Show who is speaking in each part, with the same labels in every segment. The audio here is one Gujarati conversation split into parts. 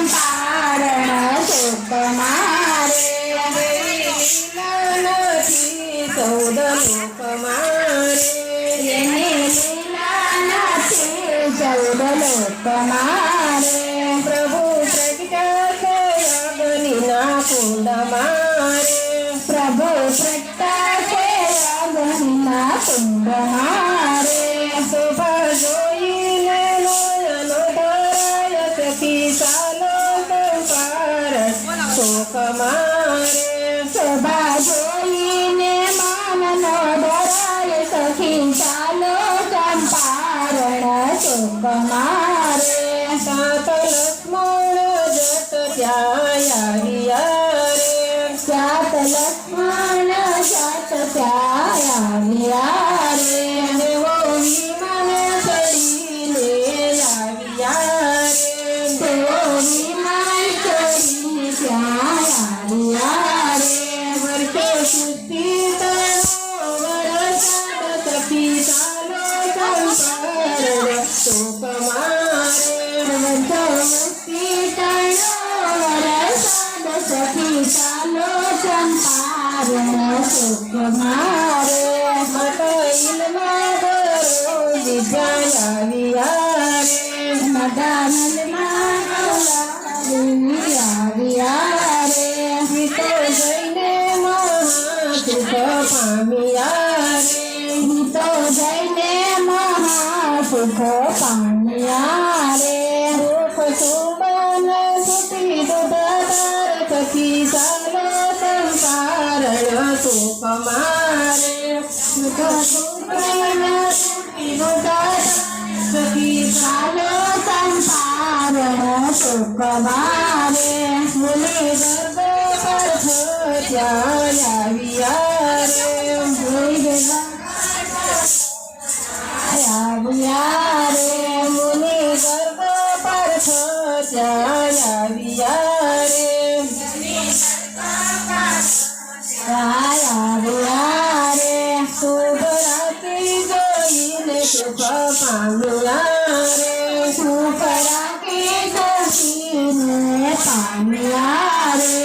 Speaker 1: ચંપારણ સુખમાં રે
Speaker 2: લીલા નથી 14 લોકમાં રે
Speaker 1: એની લીલા નથી 14 લોકમાં રે
Speaker 2: પ્રભુ પ્રગટાશે અગ્નિના કુંડમાં રે
Speaker 1: પ્રભુ પ્રગટાશે અગ્નિના કુંડમાં રે
Speaker 2: શોભા જોઈને નયનો ધરાય સખી ચાલો ચંપારણ સુખમાં રે
Speaker 1: શોભા જોઈને માનનો ડરાય સખી ચાલો ચંપારણ સુખમાં રે
Speaker 2: સાત લક્ષ્મણ જટ ત્યાં આવ્યા રે
Speaker 1: સાત લક્ષ્મણ જાત ત્યાં આવ્યા રે
Speaker 2: દેવો વિમાન ચડીને આવ્યા રે
Speaker 1: તેઓ વિમાન ચડી ત્યાં આવ્યા રે
Speaker 2: વર્ષો સુધી તણો વરસાદ સખી ચાલો ચંપારણ સુખમાં રે
Speaker 1: વસ્તી તણો વરસાદ સખી ચાલો ચંપારણ સુખમાં રે
Speaker 2: મટઈલમાં દરોજ જ્યાં આવ્યા રે
Speaker 1: મદાનલમાં આવ્યા રે
Speaker 2: ગીતો જઈને મહાસુખ પામ્યા રે
Speaker 1: તો જઈને મહાસુખ પામ્યા રે
Speaker 2: સુખ સુબન સુતી દુધાર સખી ચાલો ચંપારણ સુખમાં રે
Speaker 1: સુખ સુખન સુખી દુધાર
Speaker 2: સખી
Speaker 1: ચાલો ચંપારણ સુખમાં રે
Speaker 2: મુનિ ગર્ભ પર ત્યાં આવ્યા રે
Speaker 1: આવ્યા રે
Speaker 2: મુનિ ગર્ભ પર ત્યાં આવ્યા રે
Speaker 1: આવ્યા રે
Speaker 2: શુભ રાત્રિ જોઈને સુખ પામ્યા રે
Speaker 1: સુખ રાખી સખીને પામ્યા રે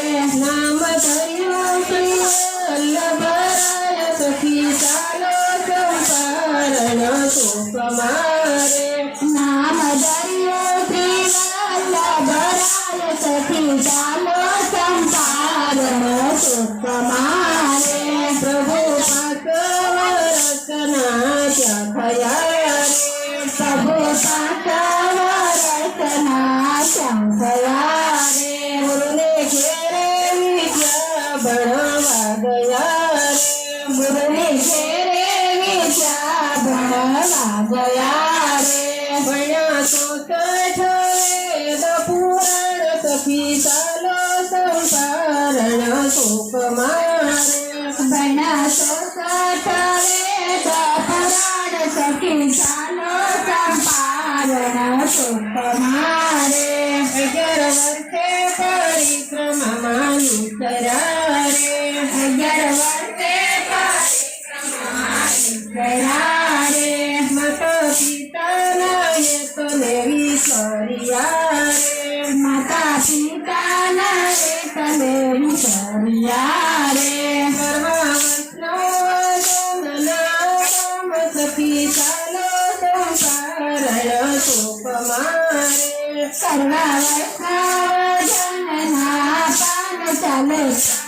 Speaker 2: નામ ધર્યું શ્રી વલ્લભરાય સખી ચાલો ચંપારણ સુખમાં રે
Speaker 1: નામ દરિયો શ્રી વલ્લભરાય સખી ચાલો ચંપારણ સુખમાં રે
Speaker 2: પ્રભુ પાક રચના ત્યાં થયા રે
Speaker 1: પ્રભુ પાકવ રચના શંકયા રે
Speaker 2: ગુરુને ઘેરે વિદ્યા ભણવા ગયા રે
Speaker 1: ગુરુને ઘેરે વિદ્યા ભણવા ગયા રે
Speaker 2: ભણ્યા 64 વેદ પુરાણ સખી ચાલો ચંપારણ સુખમાં રે
Speaker 1: ભણ્યા 64 વેદ પુરાણ સખી ચાલો ચંપારણ સુખમાં રે
Speaker 2: 11 વર્ષે પરિક્રમામાં નીકળ્યા રે
Speaker 1: 11 વર્ષે પરિક્રમામાં ગયા રે
Speaker 2: માતા પિતાના યતને વિસર્યા રે
Speaker 1: માતા પિતાના વેતને વિસર્યા રે
Speaker 2: કરવા વૈષ્ણવજનના કામ સખી ચાલો ચંપારણ સુખમાં રે
Speaker 1: કરવા વૈષ્ણવજનના પાન ચાલે સખી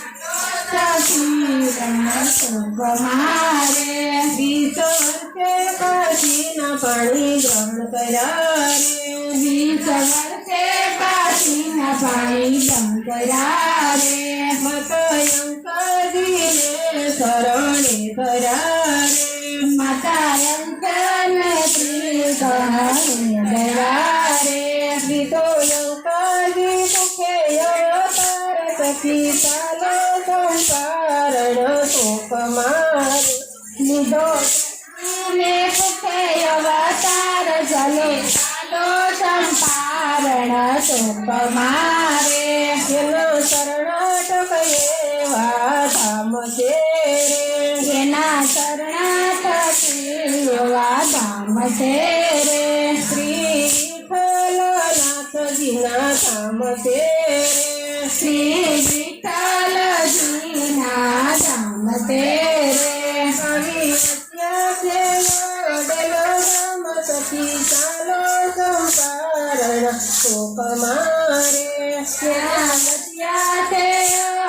Speaker 1: સુખમાં રે
Speaker 2: 20 વર્ષે કાશીના પાણી ગ્રહણ કર્યા રે
Speaker 1: 20 વર્ષે કાશીના પાણી બંકયા રે
Speaker 2: મતયંકાજીને શરણે ધર્યા રે
Speaker 1: માતા અંકને શ્રી કહે ગયા રે
Speaker 2: ગીતો યંકાજી સુખે અવતાર સખી ચાલો ચંપારણ સુખમાં રે
Speaker 1: લીધો ને પુખે અવતાર ચલો ચાલો ચંપારણ સુખમાં રે
Speaker 2: એનો શરણાટક એવા ધામ છે રે
Speaker 1: એના શરણાર્થી એવા ધામ છે રે
Speaker 2: શ્રી વિઠ્ઠલનાથજીના ધામ છે રે
Speaker 1: શ્રી વિઠ્ઠલજીના ધામ તે રે
Speaker 2: આવી હત્યા છે અડેલો ધામ સખી ચાલો સંપારણ શોક મારે
Speaker 1: ત્યાં વસ્યા છે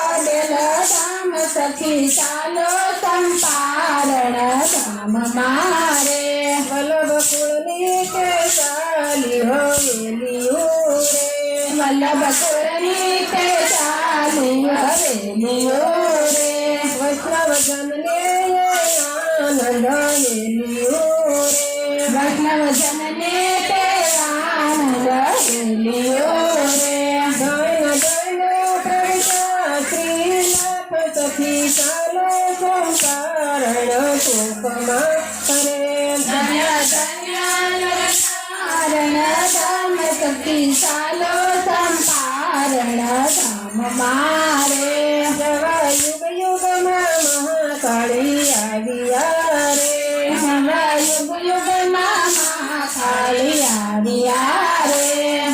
Speaker 1: અડેલ ધામ સખી ચાલો સંપારણ ધામ મારે
Speaker 2: વલ્લભ કુળની કે ચાલી હવેલીઓ રે
Speaker 1: વલ્લભ કુળની તે ચાલી હવેલીઓ રે
Speaker 2: વૈષ્ણવજનને આનંદ વેલીઓ રે
Speaker 1: વૈષ્ણવજનને તે આનંદ વેલીઓ રે
Speaker 2: દૈન દૈન પ્રજા શ્રીનાથ સખી ચાલો સંકારણ શોકમાં કરે
Speaker 1: ધન્ય ધન્ય નરનારાયણ ધામ સખી ચાલો સંપારણ ધામ મારે
Speaker 2: જવા યુગ યુગમાં મહાકાળી આવ્યા રે
Speaker 1: નવા યુગ યુગમાં મહાકાળી આવ્યા રે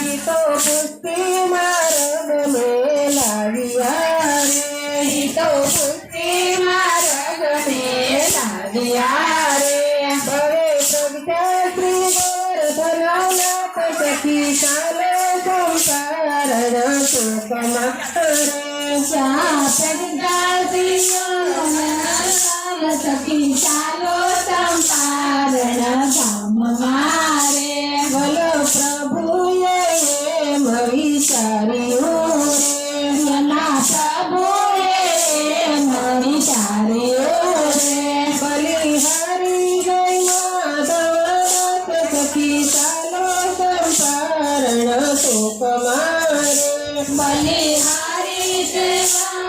Speaker 2: ગીતો પુષ્ટિ માર્ગ મેલાવ્યા રે
Speaker 1: તો પુષ્ટિ માર્ગ લાવ્યા રે
Speaker 2: ભવે પ્રગટા શ્રી ગોરધનનાથ સખી ચાલે સંસારણ શોકમાં રે
Speaker 1: શ્યા પ્રગટાશીઓના સખી ચાલો સંપારણ ધામ મારે
Speaker 2: બોલો પ્રભુએ એમ વિચાર્યું રે
Speaker 1: એના પ્રભુએ મળી ચાર્યો રે
Speaker 2: બલિહારી ગઈ માધવનાથ સખી ચાલો સંપારણ શોકમાં રે
Speaker 1: બલિહારી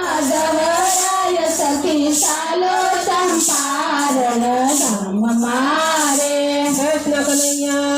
Speaker 1: માધવરાય સખી ચાલો સંપારણ ધામ મારે
Speaker 2: કૃષ્ણ કનૈયા